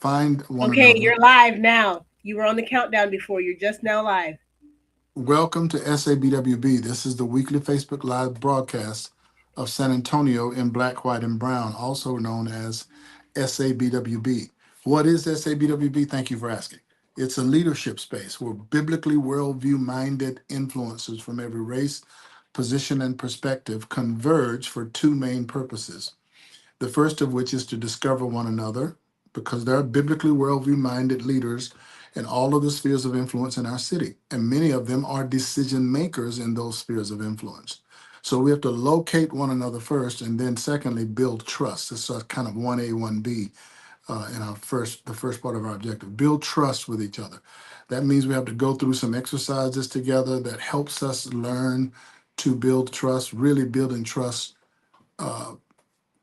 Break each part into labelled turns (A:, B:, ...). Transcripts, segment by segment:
A: find one
B: Okay,
A: another.
B: you're live now. You were on the countdown before. You're just now live.
A: Welcome to SABWB. This is the weekly Facebook Live broadcast of San Antonio in black, white, and brown, also known as SABWB. What is SABWB? Thank you for asking. It's a leadership space where biblically worldview minded influencers from every race, position, and perspective converge for two main purposes. The first of which is to discover one another, because there are biblically worldview minded leaders in all of the spheres of influence in our city, and many of them are decision makers in those spheres of influence. So we have to locate one another first, and then secondly, build trust. This is kind of 1A, 1B in the first part of our objective. Build trust with each other. That means we have to go through some exercises together that helps us learn to build trust, really building trust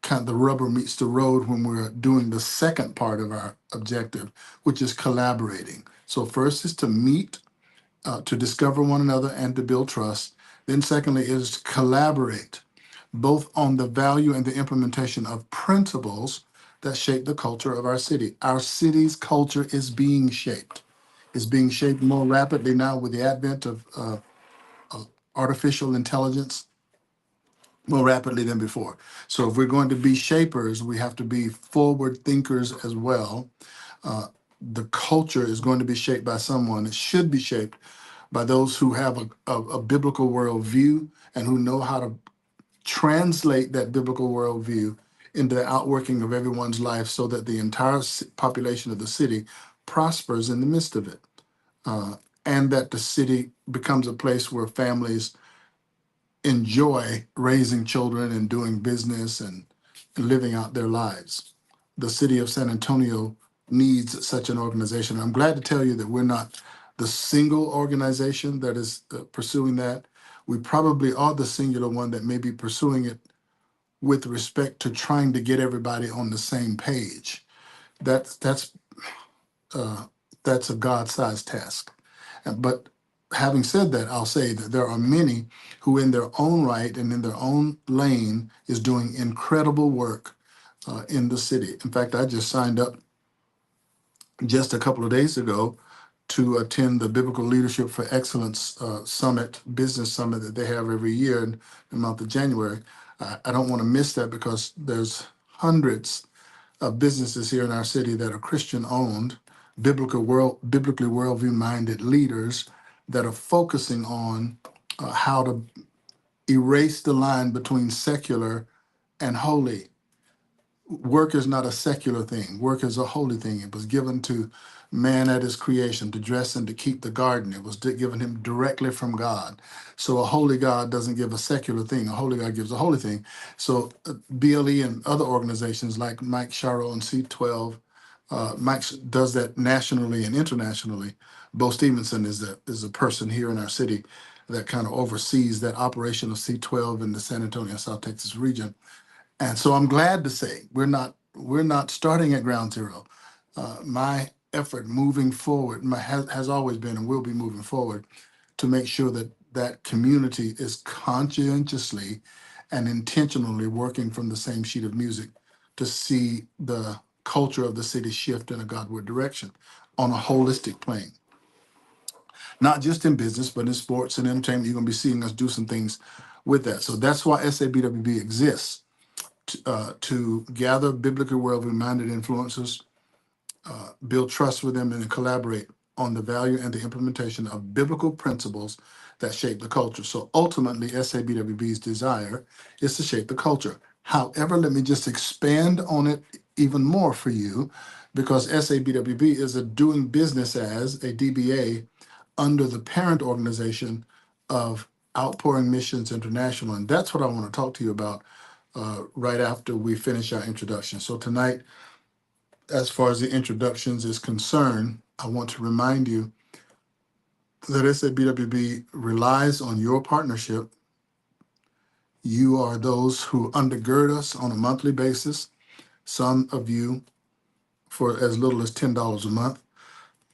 A: kind of the rubber meets the road when we're doing the second part of our objective, which is collaborating. So, first is to meet, to discover one another, and to build trust. Then, secondly, is to collaborate both on the value and the implementation of principles that shape the culture of our city. Our city's culture is being shaped. It's being shaped more rapidly now with the advent of artificial intelligence more rapidly than before. So if we're going to be shapers, we have to be forward thinkers as well. The culture is going to be shaped by someone. It should be shaped by those who have a biblical worldview and who know how to translate that biblical worldview into the outworking of everyone's life so that the entire population of the city prospers in the midst of it. And that the city becomes a place where families enjoy raising children and doing business and living out their lives. The city of San Antonio needs such an organization. I'm glad to tell you that we're not the single organization that is pursuing that. We probably are the singular one that may be pursuing it with respect to trying to get everybody on the same page. That's uh, that's a God-sized task. But having said that, I'll say that there are many who, in their own right and in their own lane, is doing incredible work in the city. In fact, I just signed up just a couple of days ago to attend the Biblical Leadership for Excellence Summit, business summit that they have every year in the month of January. I don't want to miss that because there's hundreds of businesses here in our city that are Christian owned, biblically worldview minded leaders that are focusing on how to erase the line between secular and holy. Work is not a secular thing. Work is a holy thing. It was given to man at his creation to dress and to keep the garden. It was given him directly from God. So a holy God doesn't give a secular thing. A holy God gives a holy thing. So BLE and other organizations like Mike Sharrow and C12, Mike does that nationally and internationally. Bo Stevenson is a person here in our city that kind of oversees that operation of C12 in the San Antonio, South Texas region. And so I'm glad to say we're not starting at ground zero. My effort moving forward has always been and will be moving forward to make sure that that community is conscientiously and intentionally working from the same sheet of music to see the culture of the city shift in a Godward direction on a holistic plane. Not just in business, but in sports and entertainment. You're going to be seeing us do some things with that. So that's why SABWB exists to gather biblically worldview-minded influencers, build trust with them, and collaborate on the value and the implementation of biblical principles that shape the culture. So ultimately, SABWB's desire is to shape the culture. However, let me just expand on it even more for you, because SABWB is a doing business as a DBA under the parent organization of Outpouring Missions International. And that's what I want to talk to you about right after we finish our introduction. So tonight, as far as the introductions is concerned, I want to remind you that SABWB relies on your partnership. You are those who undergird us on a monthly basis. Some of you for as little as $10 a month.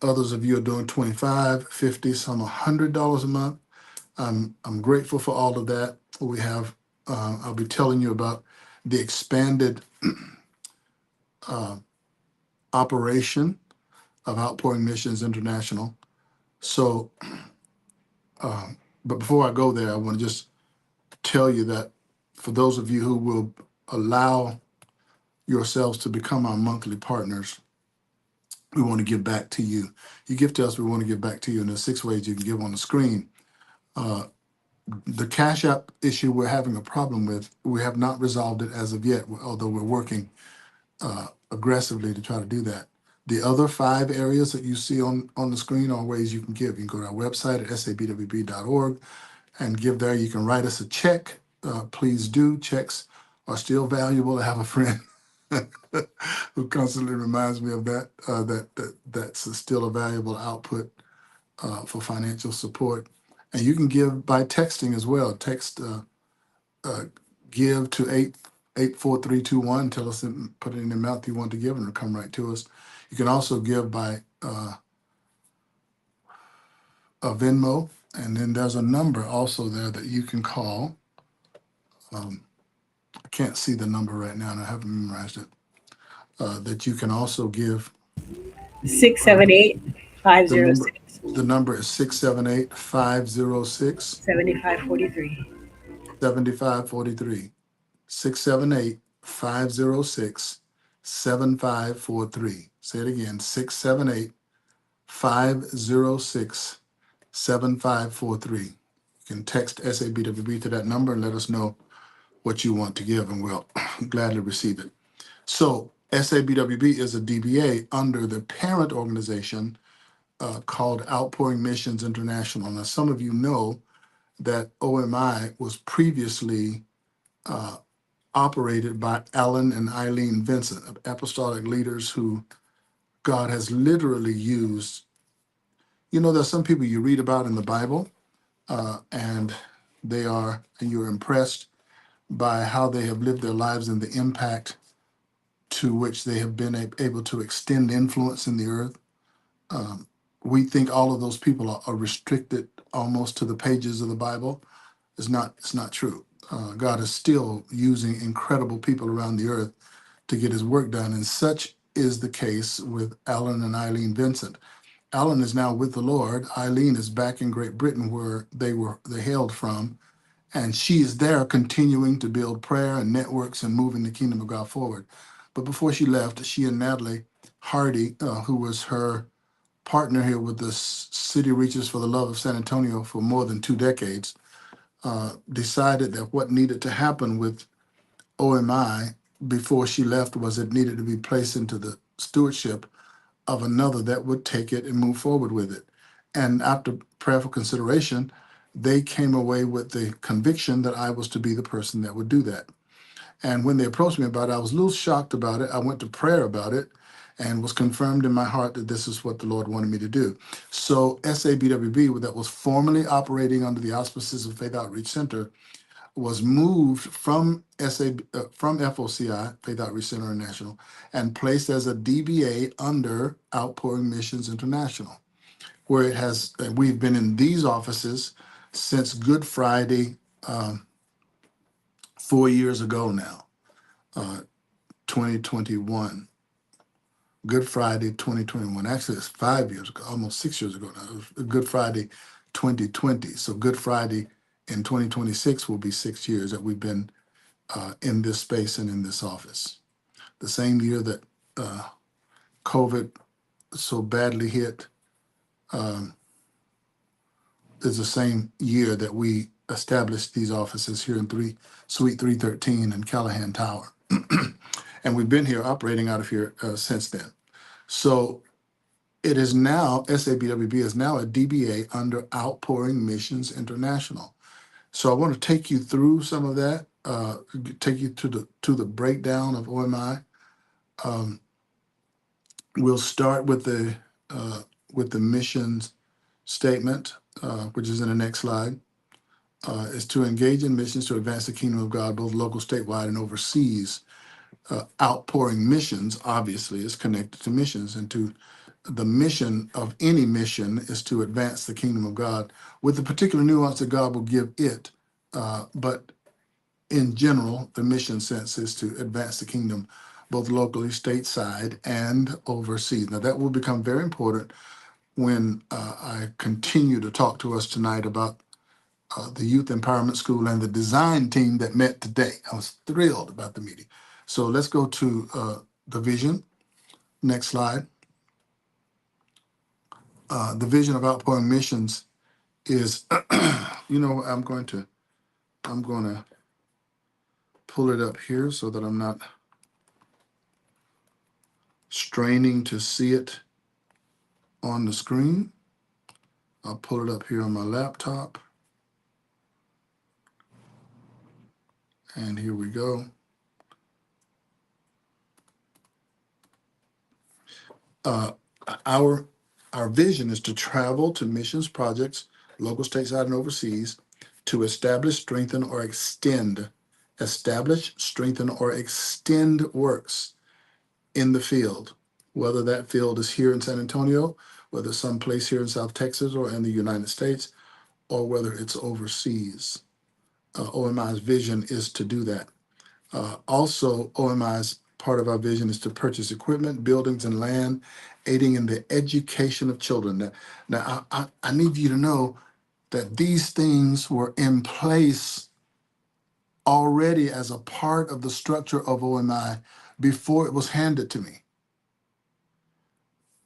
A: Others of you are doing 25, 50, some $100 a month. I'm grateful for all of that. We have, I'll be telling you about the expanded operation of Outpouring Missions International. So, but before I go there, I want to just tell you that for those of you who will allow yourselves to become our monthly partners, we want to give back to you. You give to us, we want to give back to you. And there's 6 ways you can give on the screen. Uh, the Cash App issue we're having a problem with, we have not resolved it as of yet, although we're working aggressively to try to do that. The other 5 areas that you see on the screen are ways you can give. You can go to our website at sabwb.org and give there. You can write us a check. Please do. Checks are still valuable. I have a friend who constantly reminds me of that, that's still a valuable output for financial support. And you can give by texting as well. Text uh, give to 84321. Tell us, put it in the amount you want to give, and it'll come right to us. You can also give by a Venmo, and then there's a number also there that you can call. I can't see the number right now, and I haven't memorized it. That you can also give.
B: Six
A: Uh,
B: seven eight five
A: the
B: zero
A: number
B: six
A: the number is 678-506
B: 7543.
A: 7543. 678-506-7543. Say it again, 678-506-7543. You can text SABWB to that number and let us know what you want to give, and we'll gladly receive it. So, SABWB is a DBA under the parent organization called Outpouring Missions International. Now, some of you know that OMI was previously operated by Alan and Eileen Vincent, apostolic leaders who God has literally used. You know, there's some people you read about in the Bible, and and you're impressed by how they have lived their lives and the impact to which they have been able to extend influence in the earth. We think all of those people are restricted almost to the pages of the Bible. It's not true. God is still using incredible people around the earth to get his work done. And such is the case with Alan and Eileen Vincent. Alan is now with the Lord. Eileen is back in Great Britain where they hailed from. And she is there continuing to build prayer and networks and moving the kingdom of God forward. But before she left, she and Natalie Hardy, who was her partner here with the City Reaches for the Love of San Antonio for more than 2 decades, decided that what needed to happen with OMI before she left was it needed to be placed into the stewardship of another that would take it and move forward with it. And after prayerful consideration, they came away with the conviction that I was to be the person that would do that. And when they approached me about it, I was a little shocked about it. I went to prayer about it and was confirmed in my heart that this is what the Lord wanted me to do. So SABWB, that was formerly operating under the auspices of Faith Outreach Center, was moved from from FOCI, Faith Outreach Center International, and placed as a DBA under Outpouring Missions International, where it has we've been in these offices since Good Friday 4 years ago now, 2021. Good Friday 2021. Actually, it's 5 years ago, almost 6 years ago now. It was Good Friday 2020. So Good Friday in 2026 will be 6 years that we've been in this space and in this office. The same year that COVID so badly hit is the same year that we established these offices here in Suite 313 in Callahan Tower. And we've been here operating out of here since then. So it is now, SABWB is now a DBA under Outpouring Missions International. So I want to take you through some of that, take you to the breakdown of OMI. We'll start with the missions statement, which is in the next slide. Is to engage in missions to advance the kingdom of God, both local, statewide, and overseas. Outpouring missions, obviously, is connected to missions, and to the mission of any mission is to advance the kingdom of God with the particular nuance that God will give it. But in general, the mission sense is to advance the kingdom both locally, stateside, and overseas. Now, that will become very important when I continue to talk to us tonight about the Youth Empowerment School and the design team that met today. I was thrilled about the meeting. So let's go to the vision. Next slide. The vision of Outpouring Missions is, I'm going to pull it up here so that I'm not straining to see it on the screen. I'll pull it up here on my laptop. And here we go. Uh, our our vision is to travel to missions projects, local, stateside, and overseas, to establish, strengthen, or extend works in the field, whether that field is here in San Antonio, whether someplace here in South Texas or in the United States, or whether it's overseas. OMI's vision is to do that. Also, OMI's part of our vision is to purchase equipment, buildings, and land, aiding in the education of children. Now, I need you to know that these things were in place already as a part of the structure of OMI before it was handed to me.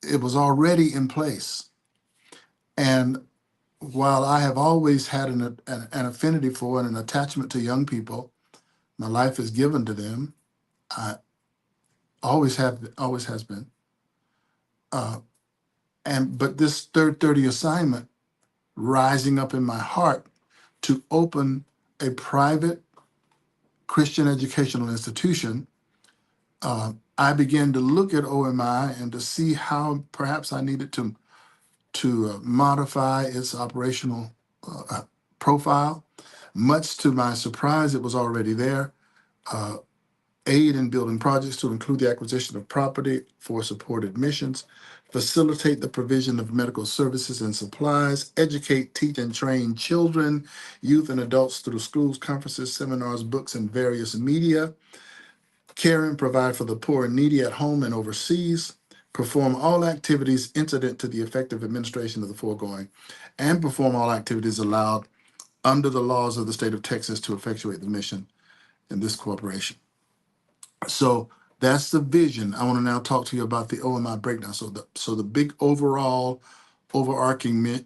A: It was already in place. And while I have always had an affinity for and an attachment to young people, my life is given to them. I always has been. Uh, but this third 30 assignment rising up in my heart to open a private Christian educational institution, I began to look at OMI and to see how perhaps I needed to modify its operational profile. Much to my surprise, it was already there. Uh, Aid in building projects to include the acquisition of property for supported missions, facilitate the provision of medical services and supplies, educate, teach, and train children, youth, and adults through schools, conferences, seminars, books, and various media, care and provide for the poor and needy at home and overseas, perform all activities incident to the effective administration of the foregoing, and perform all activities allowed under the laws of the state of Texas to effectuate the mission in this corporation. So that's the vision. I want to now talk to you about the OMI breakdown. So the big overall overarching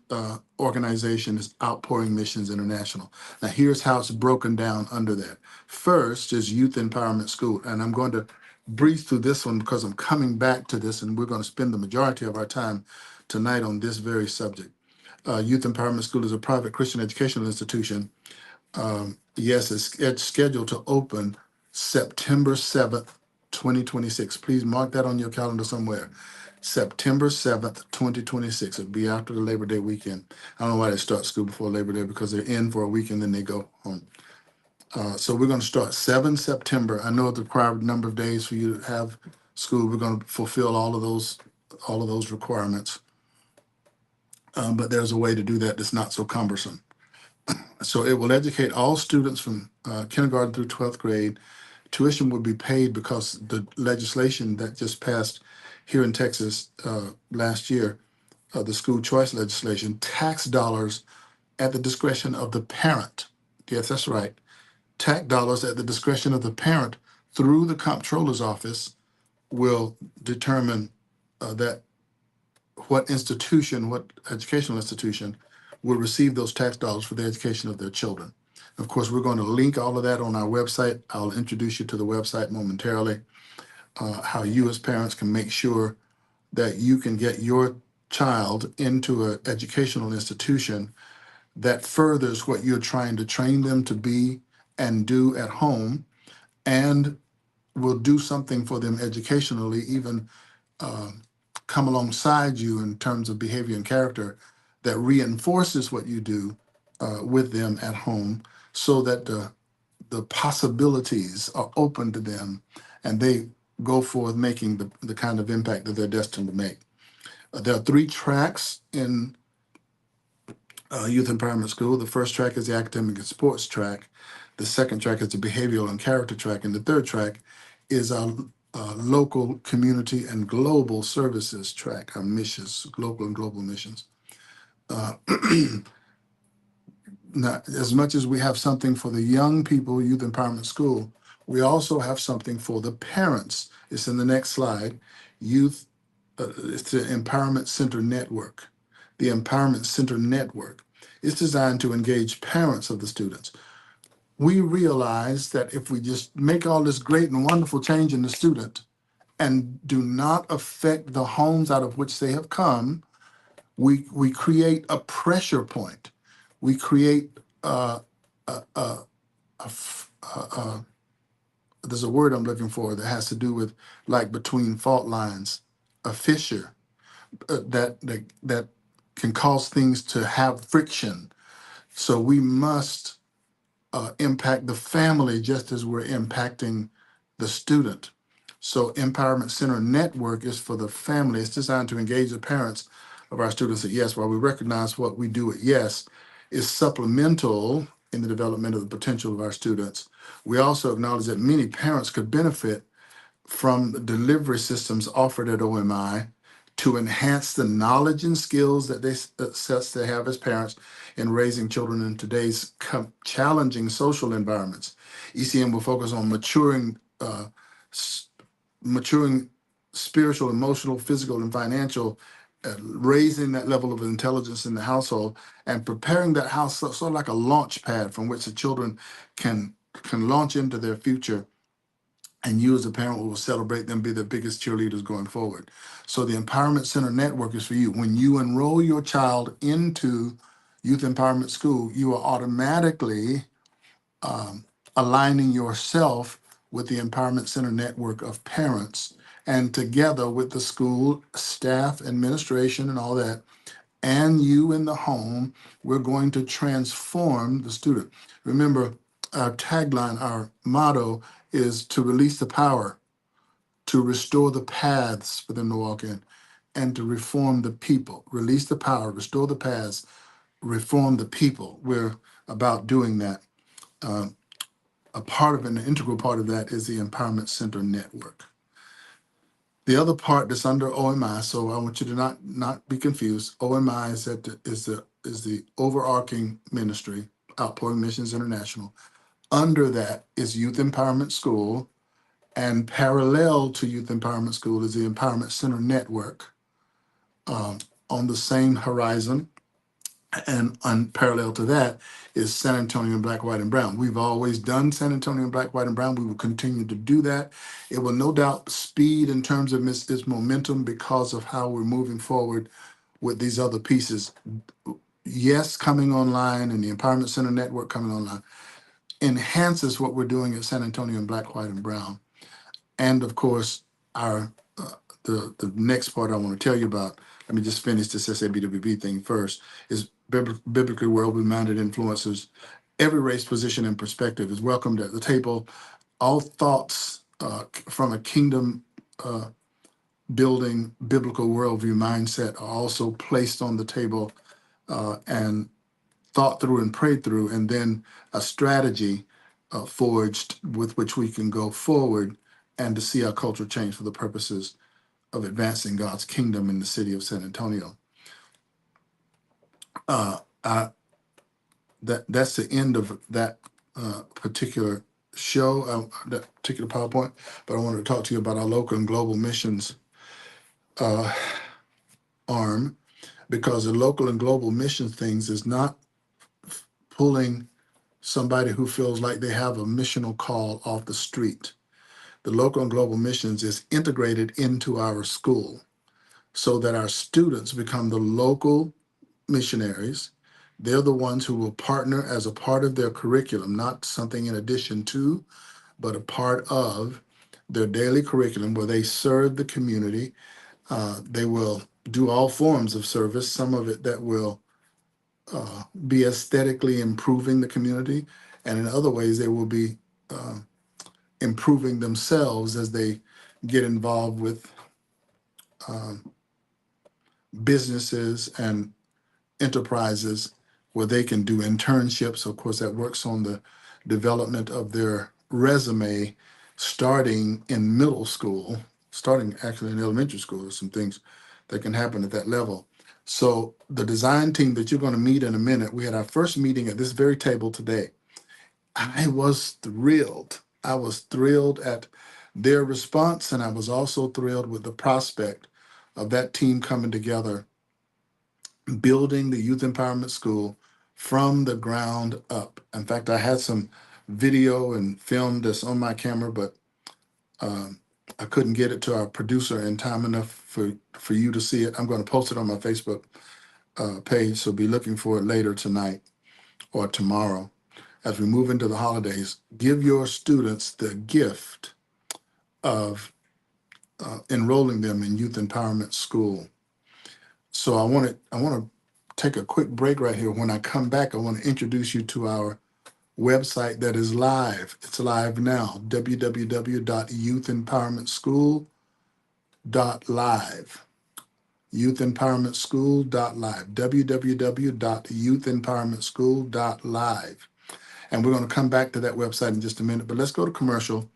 A: organization is Outpouring Missions International. Now here's how it's broken down under that. First is Youth Empowerment School, and I'm going to breeze through this one because I'm coming back to this, and we're going to spend the majority of our time tonight on this very subject. Youth Empowerment School is a private Christian educational institution. Yes, it's scheduled to open September 7th, 2026. Please mark that on your calendar somewhere. September 7th, 2026. It'll be after the Labor Day weekend. I don't know why they start school before Labor Day, because they're in for a week and then they go home. So we're going to start 7 September. I know the required number of days for you to have school. We're going to fulfill all of those requirements. But there's a way to do that that's not so cumbersome. So it will educate all students from kindergarten through 12th grade. Tuition will be paid because the legislation that just passed here in Texas last year, the school choice legislation, tax dollars at the discretion of the parent. Yes, that's right. Tax dollars at the discretion of the parent through the comptroller's office will determine that what educational institution will receive those tax dollars for the education of their children. Of course, we're going to link all of that on our website. I'll introduce you to the website momentarily, how you as parents can make sure that you can get your child into an educational institution that furthers what you're trying to train them to be and do at home, and will do something for them educationally, even come alongside you in terms of behavior and character that reinforces what you do with them at home, so that the possibilities are open to them and they go forth making the kind of impact that they're destined to make. There are three tracks in Youth Empowerment School. The first track is the academic and sports track. The second track is the behavioral and character track. And the third track is our local, community, and global services track, our missions, local and global missions. Uh, Now, as much as we have something for the young people, Youth Empowerment School, we also have something for the parents. It's in the next slide. Youth, it's the Empowerment Center Network. The Empowerment Center Network is designed to engage parents of the students. We realize that if we just make all this great and wonderful change in the student and do not affect the homes out of which they have come, we create a pressure point. We create there's a word I'm looking for that has to do with like between fault lines, a fissure that can cause things to have friction. So we must impact the family just as we're impacting the student. So Empowerment Center Network is for the family. It's designed to engage the parents of our students at Yes. While we recognize what we do at Yes is supplemental in the development of the potential of our students, we also acknowledge that many parents could benefit from the delivery systems offered at OMI to enhance the knowledge and skills that sets they have as parents in raising children in today's challenging social environments. ECM will focus on maturing spiritual, emotional, physical, and financial, raising that level of intelligence in the household and preparing that house sort of like a launch pad from which the children can launch into their future, and you as a parent will celebrate them, be the biggest cheerleaders going forward. So the Empowerment Center Network is for you. When you enroll your child into Youth Empowerment School, you are automatically aligning yourself with the Empowerment Center network of parents. And together with the school staff, administration, and all that, and you in the home, we're going to transform the student. Remember, our tagline, our motto is to release the power, to restore the paths for them to walk in, and to reform the people. Release the power, restore the paths, reform the people. We're about doing that. A part of it, an integral part of that is the Empowerment Center Network. The other part that's under OMI, so I want you to not be confused. OMI is the overarching ministry, Outpouring Missions International. Under that is Youth Empowerment School, and parallel to Youth Empowerment School is the Empowerment Center Network. On the same horizon and unparalleled to that is San Antonio in Black, White, and Brown. We've always done San Antonio in Black, White, and Brown. We will continue to do that. It will no doubt speed in terms of its momentum because of how we're moving forward with these other pieces. Yes, coming online and the Empowerment Center Network coming online enhances what we're doing at San Antonio in Black, White, and Brown. And of course, our the next part I want to tell you about, let me just finish this SABWB thing first, is biblically worldly-minded influencers. Every race, position, and perspective is welcomed at the table. All thoughts from a kingdom building biblical worldview mindset are also placed on the table and thought through and prayed through, and then a strategy forged with which we can go forward and to see our culture change for the purposes of advancing God's kingdom in the city of San Antonio. Uh, I, that's the end of that particular show, that particular PowerPoint. But I wanted to talk to you about our local and global missions uh, arm, because the local and global mission things is not pulling somebody who feels like they have a missional call off the street. The local and global missions is integrated into our school so that our students become the local missionaries. They're the ones who will partner as a part of their curriculum, not something in addition to, but a part of their daily curriculum where they serve the community. They will do all forms of service, some of it that will be aesthetically improving the community, and in other ways, they will be improving themselves as they get involved with businesses and enterprises where they can do internships. Of course, that works on the development of their resume starting in middle school, starting actually in elementary school. There's some things that can happen at that level. So the design team that you're going to meet in a minute, we had our first meeting at this very table today. I was thrilled. I was thrilled at their response, and I was also thrilled with the prospect of that team coming together, building the Youth Empowerment School from the ground up. In fact, I had some video and film that's on my camera, but um, I couldn't get it to our producer in time enough for you to see it. I'm going to post it on my Facebook page, so be looking for it later tonight or tomorrow. As we move into the holidays, give your students the gift of enrolling them in Youth Empowerment School. So I want to take a quick break right here. When I come back, I want to introduce you to our website that is live. It's live now. www.youthempowermentschool.live. Youthempowermentschool.live. www.youthempowermentschool.live. And we're going to come back to that website in just a minute. But let's go to commercial.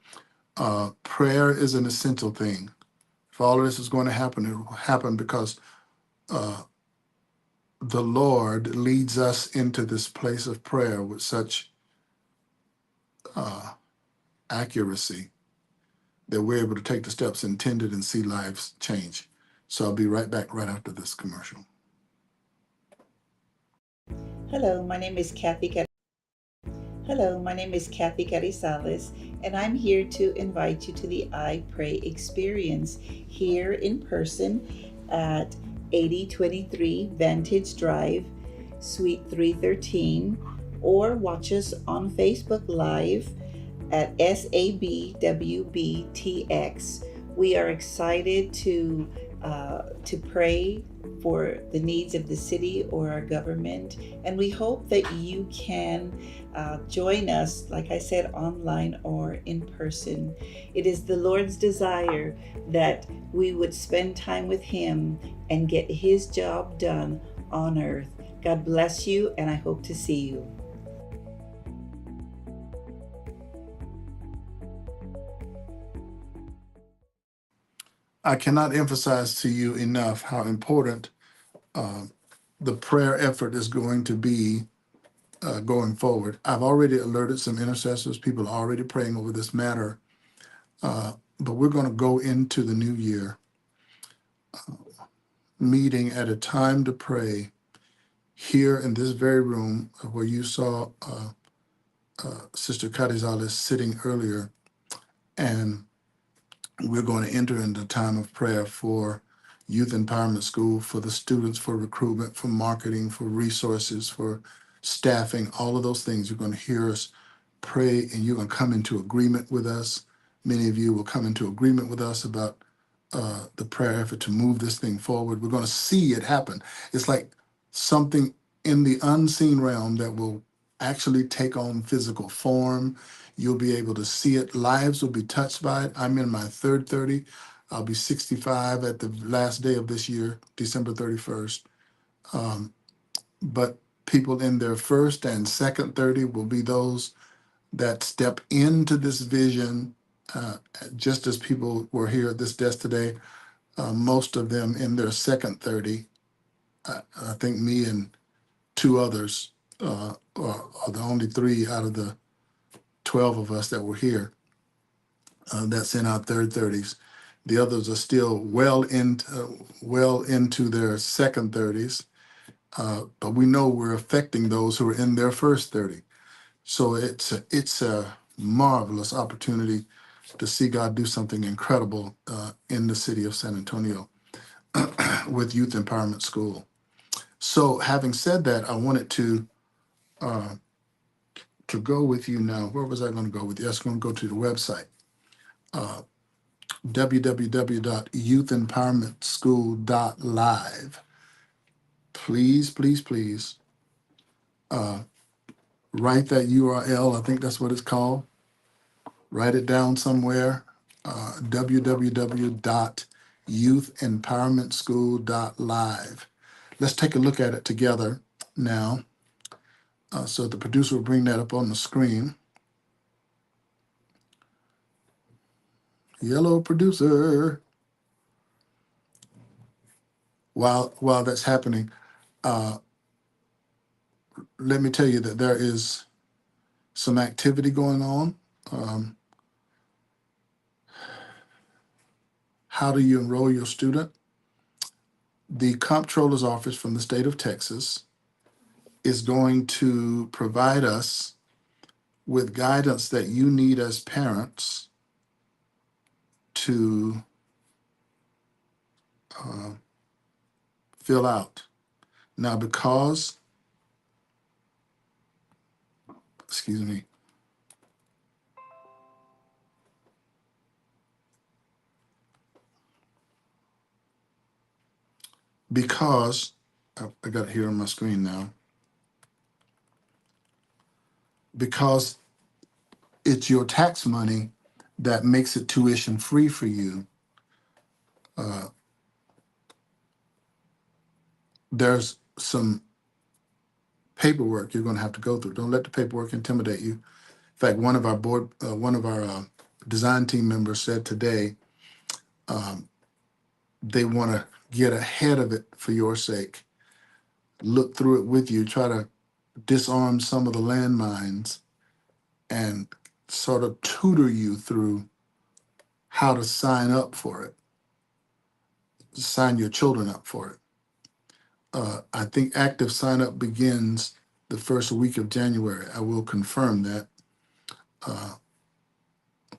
A: Prayer is an essential thing. If all of this is going to happen, it will happen because uh, the Lord leads us into this place of prayer with such uh, accuracy that we're able to take the steps intended and see lives change. So I'll be right back right after this commercial.
C: Hello, my name is Hello, my name is Kathy Carizales, and I'm here to invite you to the I Pray experience here in person at 8023 Vantage Drive, Suite 313, or watch us on Facebook Live at SABWBTX. We are excited to pray for the needs of the city or our government, and we hope that you can join us, like I said, online or in person. It is the Lord's desire that we would spend time with Him and get His job done on earth. God bless you, and I hope to see you.
A: I cannot emphasize to you enough how important uh, the prayer effort is going to be going forward. I've already alerted some intercessors. People are already praying over this matter. But we're going to go into the new year meeting at a time to pray here in this very room where you saw Sister Carizales sitting earlier. And we're going to enter into a time of prayer for Youth Empowerment School, for the students, for recruitment, for marketing, for resources, for staffing, all of those things. You're going to hear us pray and you're going to come into agreement with us. Many of you will come into agreement with us about the prayer effort to move this thing forward. We're going to see it happen. It's like something in the unseen realm that will actually take on physical form. You'll be able to see it. Lives will be touched by it. I'm in my third 30. I'll be 65 at the last day of this year, December 31st. Um, but people in their first and second 30 will be those that step into this vision, uh, just as people were here at this desk today, most of them in their second 30. I think me and two others are the only three out of the 12 of us that were here that's in our third 30s. The others are still well into their second 30s, but we know we're affecting those who are in their first 30. So it's a marvelous opportunity to see God do something incredible in the city of San Antonio with Youth Empowerment School. So, having said that, I wanted uh, to go with you now. Where was I going to go with you? I was going to go to the website, uh, www.youthempowermentschool.live. Please, please, please uh, write that URL. I think that's what it's called. Write it down somewhere. www.youthempowermentschool.live. Let's take a look at it together now. So the producer will bring that up on the screen. Yellow producer. While that's happening, uh, let me tell you that there is some activity going on. Um, how do you enroll your student? The comptroller's office from the state of Texas is going to provide us with guidance that you need as parents to uh, fill out. Now, excuse me, because I got it here on my screen now, because it's your tax money that makes it tuition free for you. Uh, there's some paperwork you're going to have to go through. Don't let the paperwork intimidate you. In fact, one of our design team members said today um, they want to get ahead of it for your sake. Look through it with you. Try to disarm some of the landmines and sort of tutor you through how to sign up for it, sign your children up for it. I think active sign up begins the first week of January. I will confirm that, uh,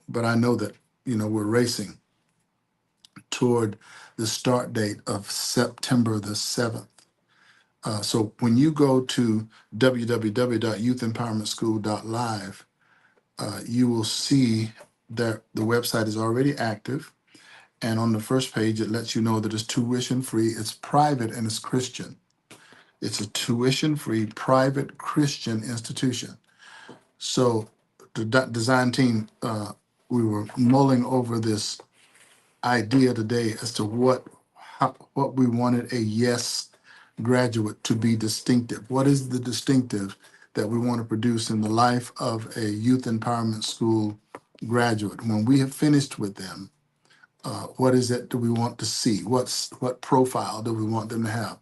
A: but I know that we're racing toward the start date of September the 7th. So when you go to www.youthempowermentschool.live, you will see that the website is already active. And on the first page, it lets you know that it's tuition free, it's private, and it's Christian. It's a tuition free, private Christian institution. So the design team, we were mulling over this idea today as to what we wanted a yes graduate to be distinctive. What is the distinctive that we want to produce in the life of a youth empowerment school graduate? When we have finished with them, what is it do we want to see? What profile do we want them to have?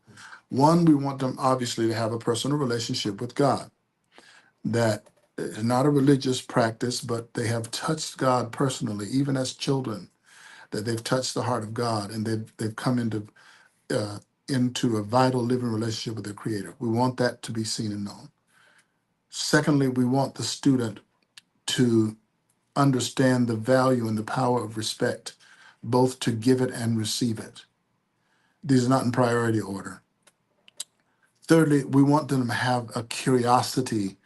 A: One, we want them obviously to have a personal relationship with God. That is not a religious practice, but they have touched God personally, even as children. That they've touched the heart of God and they've come into a vital living relationship with their Creator. We want that to be seen and known. Secondly, we want the student to understand the value and the power of respect, both to give it and receive it. These are not in priority order. Thirdly, we want them to have a curiosity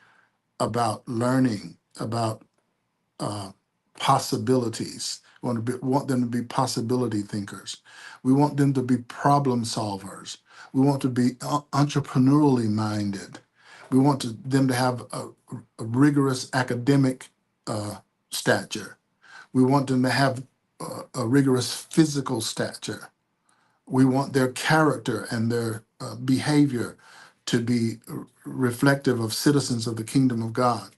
A: about learning, about uh, possibilities. We want them to be possibility thinkers. We want them to be problem solvers. We want to be entrepreneurially minded. We want them to have a rigorous academic stature. We want them to have a rigorous physical stature. We want their character and their behavior to be reflective of citizens of the kingdom of God.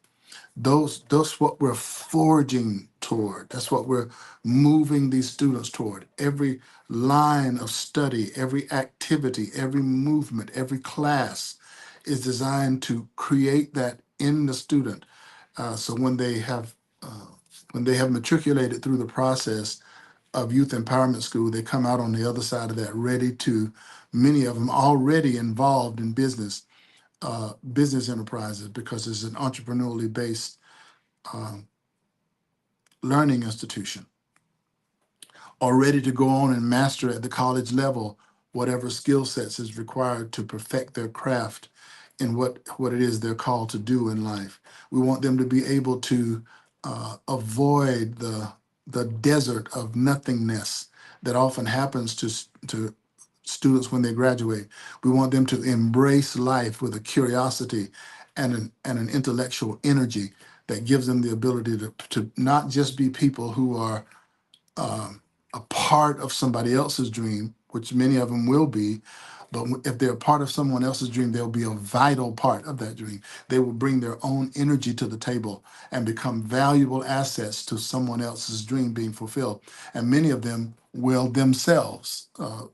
A: Those what we're forging toward. That's what we're moving these students toward. Every line of study, every activity, every movement, every class is designed to create that in the student. So when they have matriculated through the process of youth empowerment school, they come out on the other side of that ready to, many of them already involved in business enterprises, because it's an entrepreneurially based um, learning institution, or ready to go on and master at the college level whatever skill sets is required to perfect their craft in what it is they're called to do in life. We want them to be able to avoid the desert of nothingness that often happens to students when they graduate. We want them to embrace life with a curiosity and an intellectual energy that gives them the ability to not just be people who are um, a part of somebody else's dream, which many of them will be, But if they're part of someone else's dream, they'll be a vital part of that dream. They will bring their own energy to the table and become valuable assets to someone else's dream being fulfilled. And many of them will themselves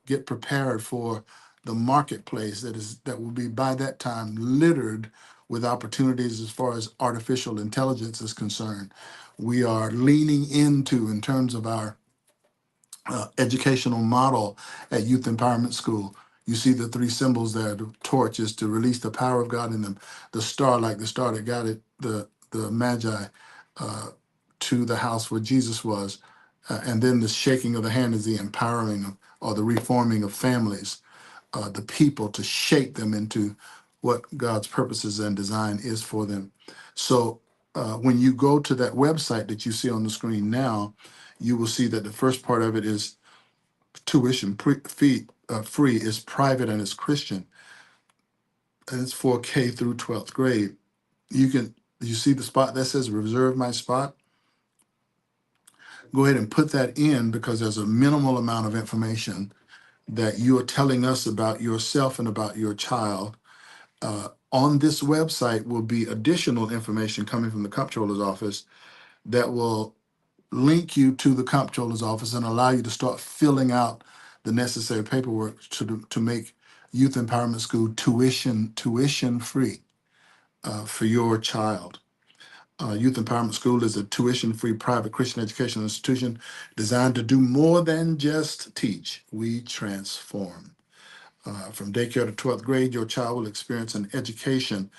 A: get prepared for the marketplace that will be by that time littered with opportunities as far as artificial intelligence is concerned. We are leaning into, in terms of our educational model at Youth Empowerment School. You see the three symbols there. The torch is to release the power of God in them. The star, like the star that got it, the Magi uh, to the house where Jesus was. And then the shaking of the hand is the empowering of, or the reforming of families, the people, to shape them into what God's purposes and design is for them. So when you go to that website that you see on the screen now, you will see that the first part of it is free, is private, and it's Christian, and it's for K through 12th grade. You see the spot that says reserve my spot. Go ahead and put that in, because there's a minimal amount of information that you are telling us about yourself and about your child. On this website will be additional information coming from the comptroller's office that will link you to the comptroller's office and allow you to start filling out the necessary paperwork to make Youth Empowerment School tuition free for your child. Youth Empowerment School is a tuition free private Christian educational institution designed to do more than just teach. We transform. From daycare to 12th grade, your child will experience an education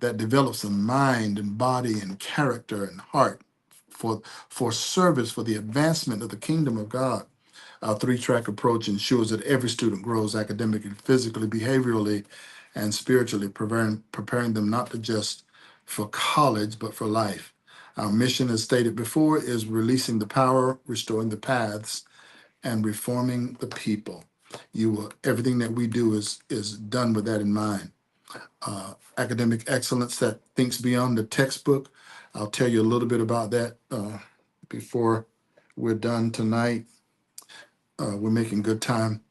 A: that develops a mind and body and character and heart for, for service, for the advancement of the kingdom of God. Our three-track approach ensures that every student grows academically, physically, behaviorally, and spiritually, preparing them not to just for college, but for life. Our mission, as stated before, is releasing the power, restoring the paths, and reforming the people. Everything that we do is done with that in mind. Academic excellence that thinks beyond the textbook. I'll tell you a little bit about that before we're done tonight. We're making good time.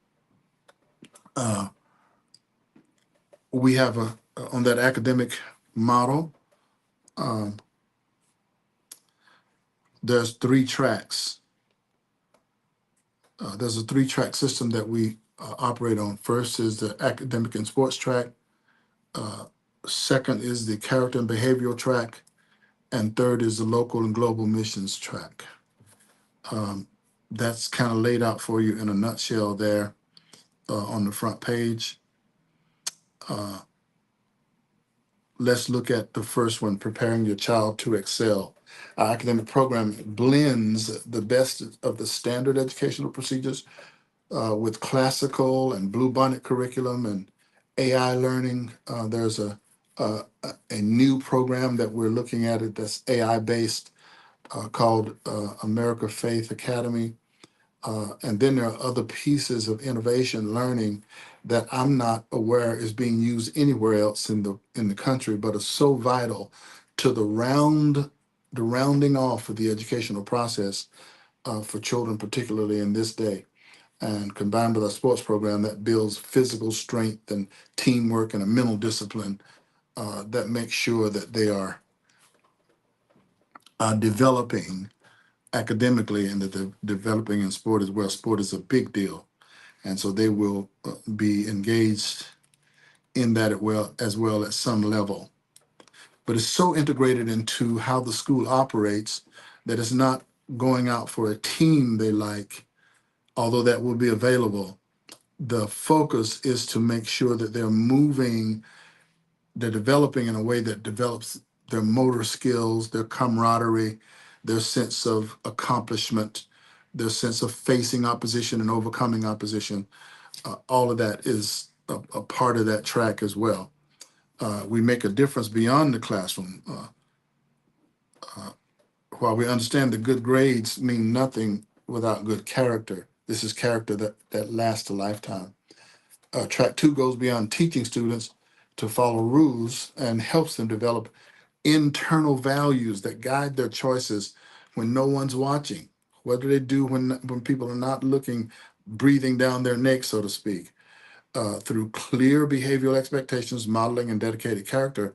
A: Uh, we have on that academic model. Um, there's three tracks. There's a three-track system that we operate on. First is the academic and sports track. Uh, Second is the character and behavioral track, and third is the local and global missions track. Um, that's kind of laid out for you in a nutshell there on the front page. Uh, let's look at the first one, preparing your child to excel. Our academic program blends the best of the standard educational procedures with classical and bluebonnet curriculum and AI learning. There's a new program that we're looking at it that's AI based called America Faith Academy. And then there are other pieces of innovation learning that I'm not aware is being used anywhere else in the country, but are so vital to the rounding off of the educational process for children, particularly in this day. And combined with our sports program that builds physical strength and teamwork and a mental discipline that makes sure that they are developing academically and that they're developing in sport as well. Sport is a big deal, and so they will be engaged in that as well at some level. But it's so integrated into how the school operates that it's not going out for a team they like, although that will be available. The focus is to make sure that they're developing in a way that develops their motor skills, their camaraderie, their sense of accomplishment, their sense of facing opposition and overcoming opposition. All of that is a part of that track as well. We make a difference beyond the classroom. While we understand that good grades mean nothing without good character, this is character that lasts a lifetime. Track two goes beyond teaching students to follow rules and helps them develop internal values that guide their choices when no one's watching. What do they do when people are not looking, breathing down their neck, so to speak? through clear behavioral expectations, modeling, and dedicated character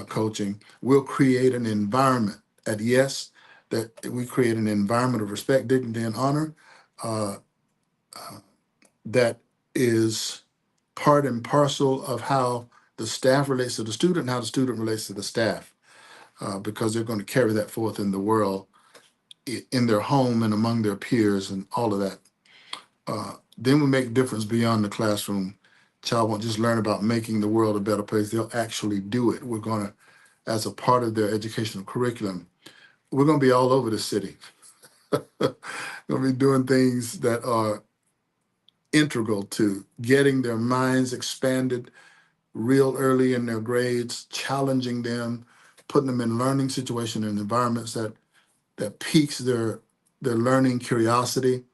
A: coaching, we'll create an environment at Yes that we create an environment of respect, dignity, and honor uh, that is part and parcel of how the staff relates to the student and how the student relates to the staff, because they're going to carry that forth in the world, in their home and among their peers and all of that. Then we make difference beyond the classroom. Child won't just learn about making the world a better place, they'll actually do it. We're going to, as a part of their educational curriculum, we're going to be all over the city. Going to be doing things that are integral to getting their minds expanded real early in their grades, challenging them, putting them in learning situations and environments that piques their learning curiosity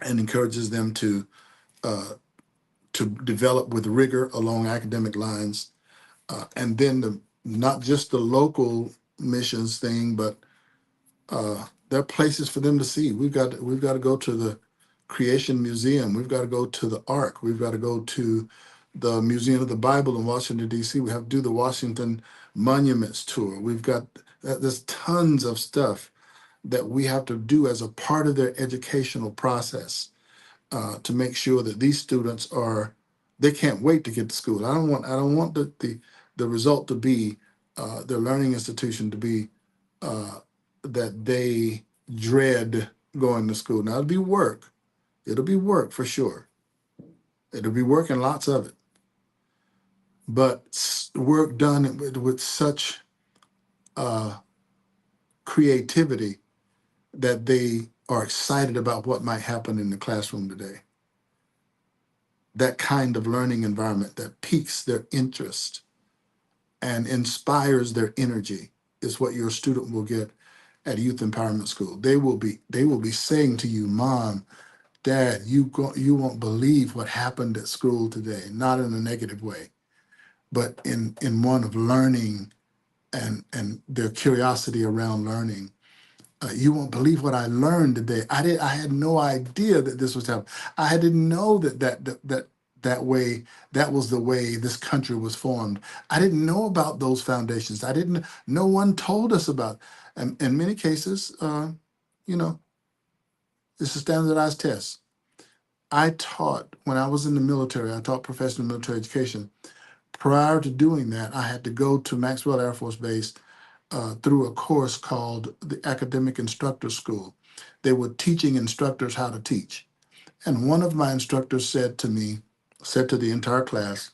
A: and encourages them uh, to develop with rigor along academic lines. And then not just the local missions thing, but there are places for them to see. We've got to go to the Creation Museum. We've got to go to the Ark. We've got to go to the Museum of the Bible in Washington D.C. We have to do the Washington Monuments tour. There's tons of stuff that we have to do as a part of their educational process, to make sure that these students they can't wait to get to school. I don't want the result to be their learning institution to be uh, that they dread going to school. Now it'll be work. It'll be work for sure. It'll be work and lots of it. But work done with such uh, creativity that they are excited about what might happen in the classroom today. That kind of learning environment that piques their interest and inspires their energy is what your student will get at Youth Empowerment School. They will be saying to you, Mom, Dad, you won't believe what happened at school today. Not in a negative way, but in one of learning and their curiosity around learning. You won't believe what I learned today. I had no idea that this was happening. I didn't know that way, that was the way this country was formed. I didn't know about those foundations. I didn't. No one told us about. And in many cases, you know, it's a standardized test. I taught when I was in the military. I taught professional military education. Prior to doing that, I had to go to Maxwell Air Force Base through a course called the Academic Instructor School. They were teaching instructors how to teach. And one of my instructors said to the entire class,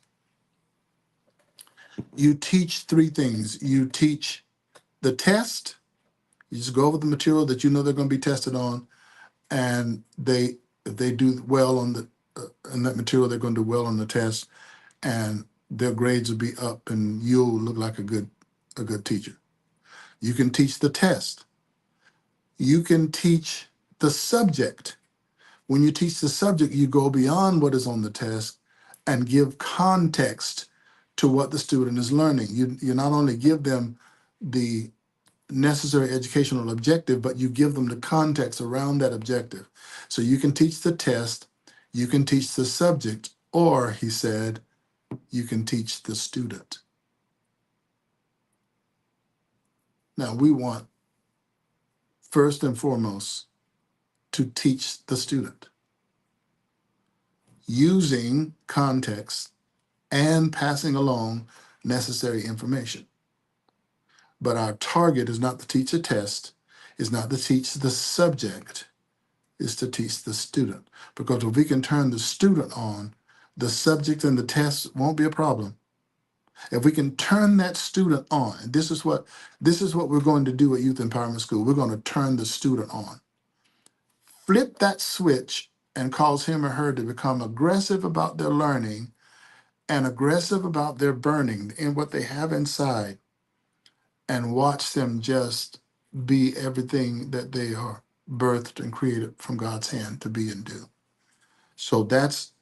A: you teach three things. You teach the test, you just go over the material that you know they're going to be tested on, and if they do well on that material, they're going to do well on the test, and their grades will be up, and you'll look like a good teacher. You can teach the test. You can teach the subject. When you teach the subject, you go beyond what is on the test and give context to what the student is learning. You not only give them the necessary educational objective, but you give them the context around that objective. So you can teach the test, you can teach the subject, or, he said, you can teach the student. Now, we want, first and foremost, to teach the student using context and passing along necessary information. But our target is not to teach a test, is not to teach the subject, is to teach the student. Because if we can turn the student on, the subject and the test won't be a problem. If we can turn that student on, and this is what we're going to do at Youth Empowerment School. We're going to turn the student on. Flip that switch and cause him or her to become aggressive about their learning and aggressive about their burning in what they have inside, and watch them just be everything that they are birthed and created from God's hand to be and do. So that's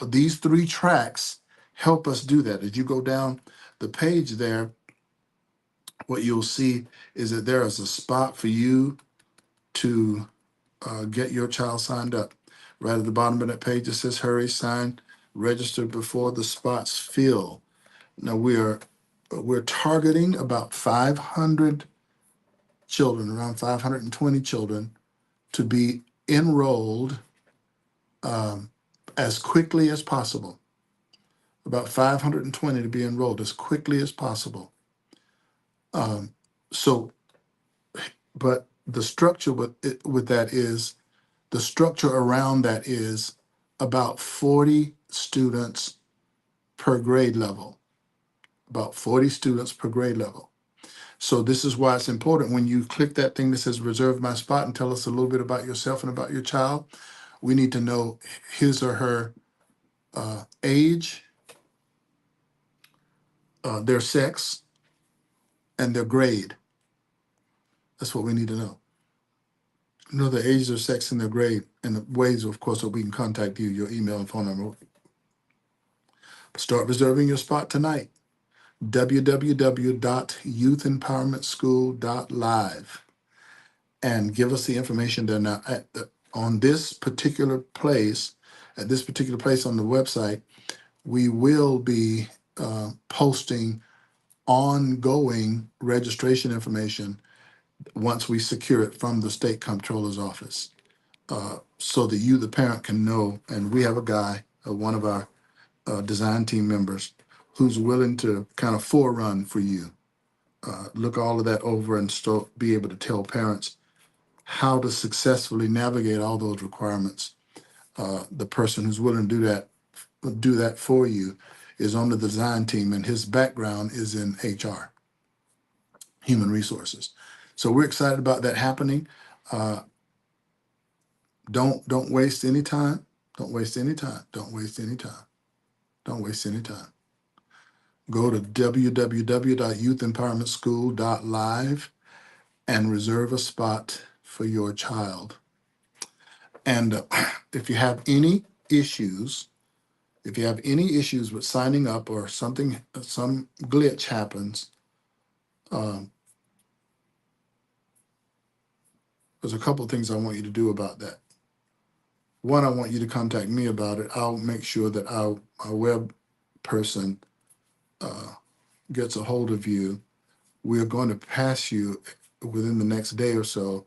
A: these three tracks help us do that. As you go down the page there, what you'll see is that there is a spot for you to get your child signed up. Right at the bottom of that page, it says hurry, sign, register before the spots fill. Now we're targeting about 500 children, around 520 children, to be enrolled um, as quickly as possible. About 520 to be enrolled as quickly as possible. Um, so, but the structure with that is the structure around that is about 40 students per grade level. About 40 students per grade level. So this is why it's important when you click that thing that says reserve my spot and tell us a little bit about yourself and about your child. We need to know his or her age, their sex, and their grade. That's what we need to know. Know their age, their sex, and their grade, and the ways, of course, that we can contact you, your email and phone number. Start reserving your spot tonight. www.youthempowermentschool.live, and give us the information there. Now, on this particular place, at this particular place on the website, we will be posting ongoing registration information once we secure it from the state comptroller's office, so that you, the parent, can know. And we have a guy, one of our design team members, who's willing to kind of forerun for you, look all of that over, and still be able to tell parents how to successfully navigate all those requirements. The person who's willing to do that for you is on the design team, and his background is in HR, human resources. So we're excited about that happening. Uh, don't waste any time. Don't waste any time. Don't waste any time. Don't waste any time. Go to www.youthempowermentschool.live and reserve a spot for your child. And if you have any issues, if you have any issues with signing up, or something, some glitch happens, um, there's a couple of things I want you to do about that. One, I want you to contact me about it. I'll make sure that our web person gets a hold of you. We're going to pass you within the next day or so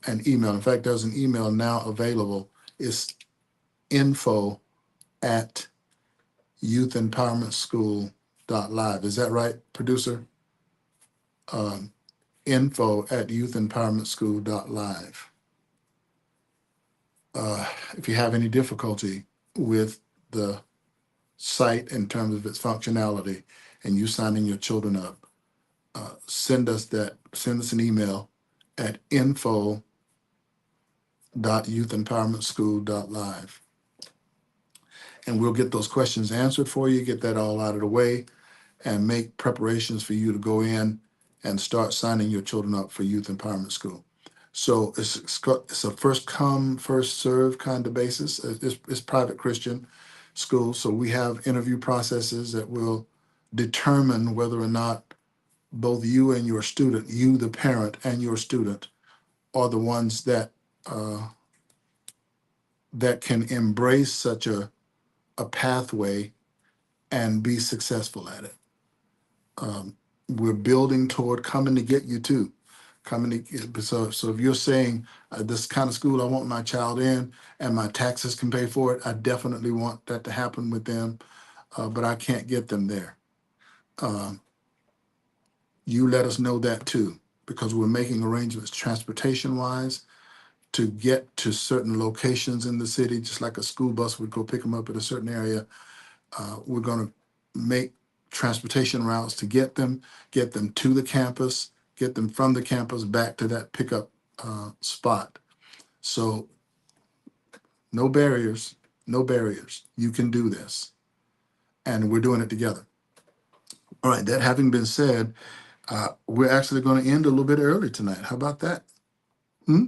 A: an email. In fact, there's an email now available. It's info at youthempowermentschool.live. Is that right, producer? Info at youthempowermentschool.live. If you have any difficulty with the site in terms of its functionality and you signing your children up, send us an email at info.youthempowermentschool.live, and we'll get those questions answered for you, get that all out of the way, and make preparations for you to go in and start signing your children up for Youth Empowerment School. So it's a first come, first serve kind of basis. It's private Christian school, so we have interview processes that will determine whether or not both you and your student, you the parent and your student, are the ones that that can embrace such a pathway and be successful at it. We're building toward coming to get you too. So if you're saying this kind of school I want my child in and my taxes can pay for it, I definitely want that to happen with them, but I can't get them there. You let us know that too, because we're making arrangements transportation wise to get to certain locations in the city, just like a school bus would go pick them up at a certain area. We're going to make transportation routes to get them to the campus, get them from the campus back to that pickup spot. So no barriers, no barriers. You can do this, and we're doing it together. All right, that having been said, we're actually going to end a little bit early tonight. How about that? Hmm?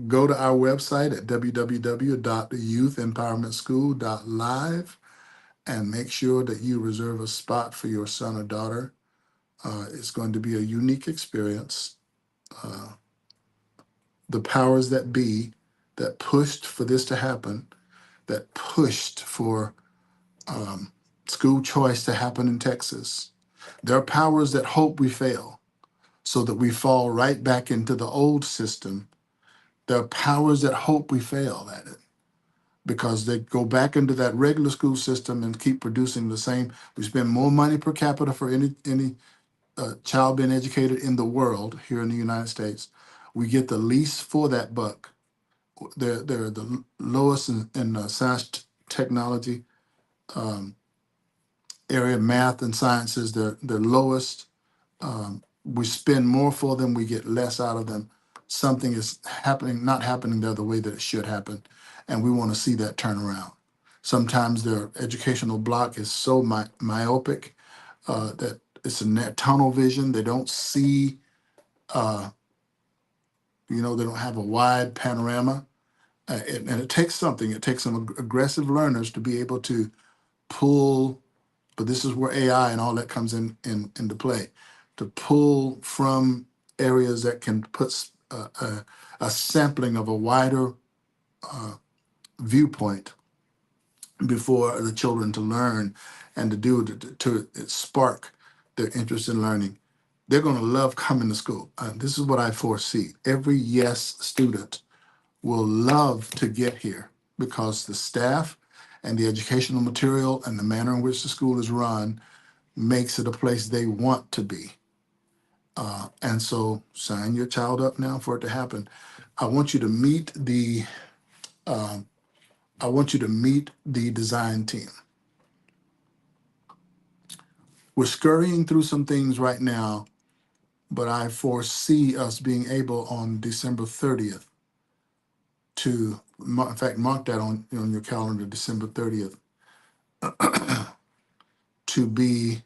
A: Go to our website at www.youthempowermentschool.live and make sure that you reserve a spot for your son or daughter. It's going to be a unique experience. the powers that be that pushed for this to happen, that pushed for school choice to happen in Texas. There are powers that hope we fail so that we fall right back into the old system. There are powers that hope we fail at it because they go back into that regular school system and keep producing the same. We spend more money per capita for any child being educated in the world here in the United States. We get the least for that buck. They're the lowest in science, technology area, math and sciences. They're lowest. We spend more for them, we get less out of them. Something is happening, not happening there the way that it should happen, and we want to see that turn around. Sometimes their educational block is so myopic that it's a tunnel vision. They don't see, they don't have a wide panorama. And it takes something. It takes some aggressive learners to be able to pull, but this is where AI and all that comes into play, to pull from areas that can put a sampling of a wider viewpoint before the children to learn and to do to spark their interest in learning. They're going to love coming to school. This is what I foresee. Every yes student will love to get here because the staff and the educational material and the manner in which the school is run makes it a place they want to be. And so sign your child up now for it to happen. I want you to meet the design team. We're scurrying through some things right now, but I foresee us being able on December 30th to, in fact, mark that on your calendar, December 30th, to be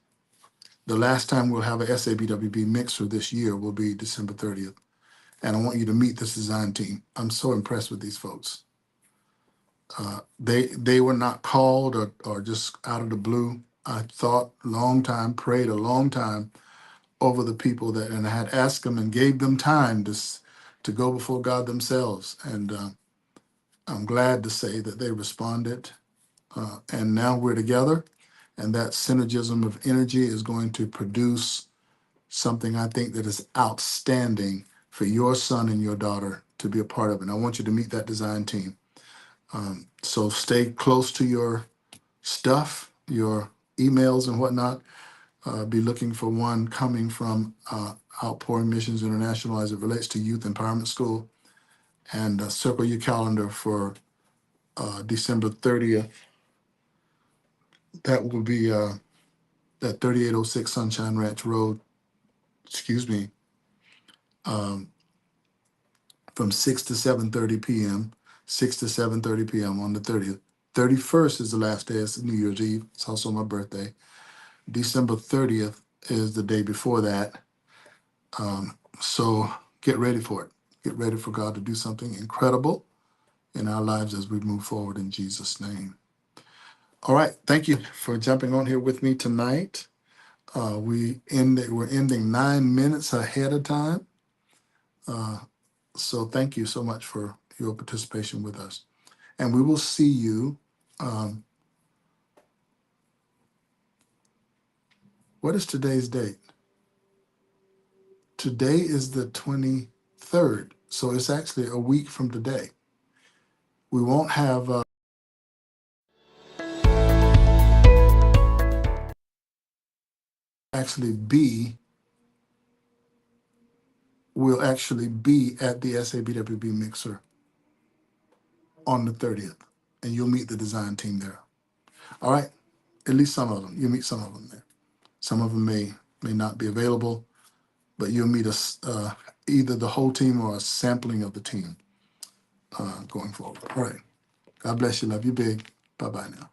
A: the last time we'll have a SABWB mixer this year will be December 30th. And I want you to meet this design team. I'm so impressed with these folks. They were not called or just out of the blue. I thought a long time, prayed a long time over the people and I had asked them and gave them time to go before God themselves. And I'm glad to say that they responded. And now we're together, and that synergism of energy is going to produce something I think that is outstanding for your son and your daughter to be a part of. And I want you to meet that design team. So stay close to your stuff, your emails and whatnot. Be looking for one coming from Outpouring Missions International as it relates to Youth Empowerment School. And circle your calendar for December 30th. That will be that 3806 Sunshine Ranch Road, from 6 to 7:30 p.m., 6 to 7:30 p.m. on the 30th. 31st is the last day. It's New Year's Eve. It's also my birthday. December 30th is the day before that. So get ready for it. Get ready for God to do something incredible in our lives as we move forward in Jesus' name. All right. Thank you for jumping on here with me tonight. We're ending 9 minutes ahead of time. So thank you so much for your participation with us. And we will see you. What is today's date? Today is the 23rd. So it's actually a week from today. We won't have we'll actually be at the SABWB mixer on the 30th. And you'll meet the design team there. All right. At least some of them. You'll meet some of them there. Some of them may not be available, but you'll meet us either the whole team or a sampling of the team going forward. All right. God bless you. Love you big. Bye-bye now.